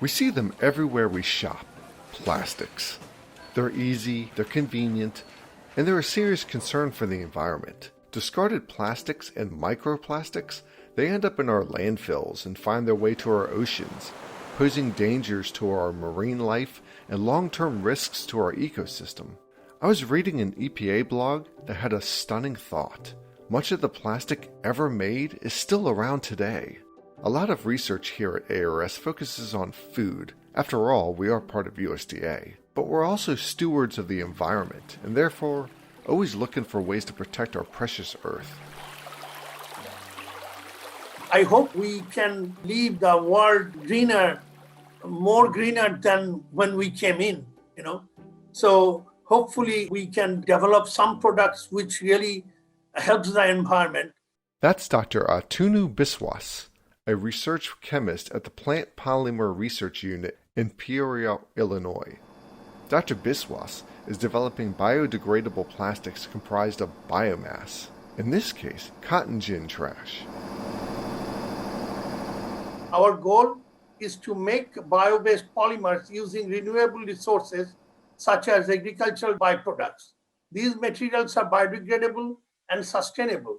We see them everywhere we shop. Plastics. They're easy, they're convenient, and they're a serious concern for the environment. Discarded plastics and microplastics, they end up in our landfills and find their way to our oceans, posing dangers to our marine life and long-term risks to our ecosystem. I was reading an EPA blog that had a stunning thought. Much of the plastic ever made is still around today. A lot of research here at ARS focuses on food. After all, we are part of USDA. But we're also stewards of the environment, and therefore always looking for ways to protect our precious earth. I hope we can leave the world greener, more greener than when we came in, So hopefully we can develop some products which really helps the environment. That's Dr. Atunu Biswas, a research chemist at the Plant Polymer Research Unit in Peoria, Illinois. Dr. Biswas is developing biodegradable plastics comprised of biomass, in this case, cotton gin trash. Our goal is to make bio-based polymers using renewable resources such as agricultural byproducts. These materials are biodegradable and sustainable.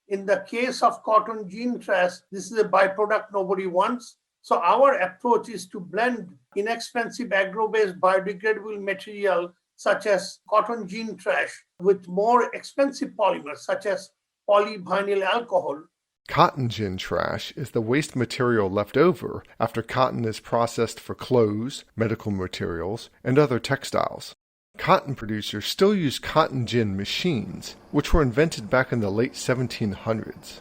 In the case of cotton gin trash, this is a byproduct nobody wants. So our approach is to blend inexpensive agro-based biodegradable material such as cotton gin trash with more expensive polymers such as polyvinyl alcohol. Cotton gin trash is the waste material left over after cotton is processed for clothes, medical materials, and other textiles. Cotton producers still use cotton gin machines, which were invented back in the late 1700s.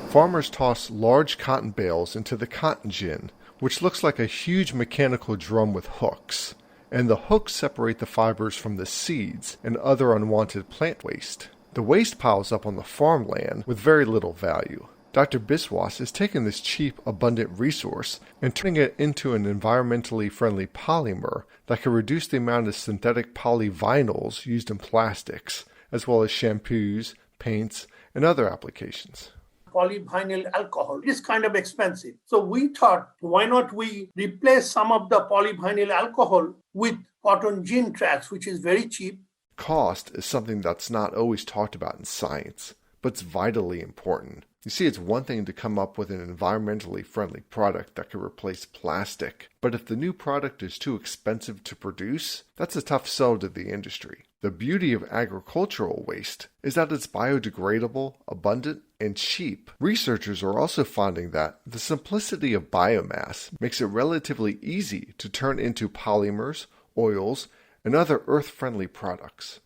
Farmers toss large cotton bales into the cotton gin, which looks like a huge mechanical drum with hooks, and the hooks separate the fibers from the seeds and other unwanted plant waste. The waste piles up on the farmland with very little value. Dr. Biswas is taking this cheap, abundant resource and turning it into an environmentally friendly polymer that can reduce the amount of synthetic polyvinyls used in plastics, as well as shampoos, paints, and other applications. Polyvinyl alcohol is kind of expensive. So we thought, why not we replace some of the polyvinyl alcohol with cotton gin trash, which is very cheap. Cost is something that's not always talked about in science, but it's vitally important. You see, it's one thing to come up with an environmentally friendly product that can replace plastic, but if the new product is too expensive to produce, that's a tough sell to the industry. The beauty of agricultural waste is that it's biodegradable, abundant, and cheap. Researchers are also finding that the simplicity of biomass makes it relatively easy to turn into polymers, oils, and other earth-friendly products.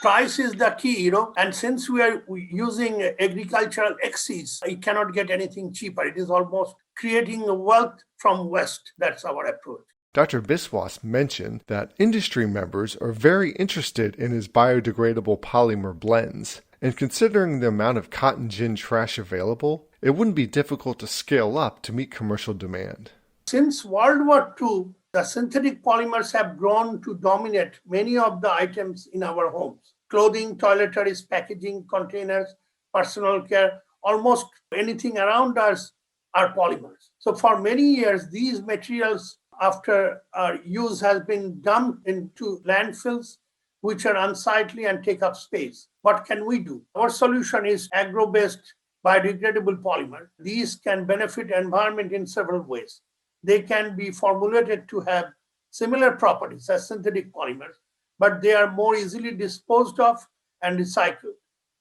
Price is the key, and since we are using agricultural excess, you cannot get anything cheaper. It is almost creating a wealth from waste. That's our approach. Dr. Biswas mentioned that industry members are very interested in his biodegradable polymer blends, and considering the amount of cotton gin trash available, it wouldn't be difficult to scale up to meet commercial demand. Since World War II, the synthetic polymers have grown to dominate many of the items in our homes. Clothing, toiletries, packaging, containers, personal care, almost anything around us are polymers. So for many years, these materials after use has been dumped into landfills, which are unsightly and take up space. What can we do? Our solution is agro-based biodegradable polymer. These can benefit environment in several ways. They can be formulated to have similar properties as synthetic polymers, but they are more easily disposed of and recycled.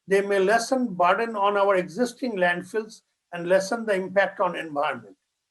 They may lessen burden on our existing landfills and lessen the impact on environment.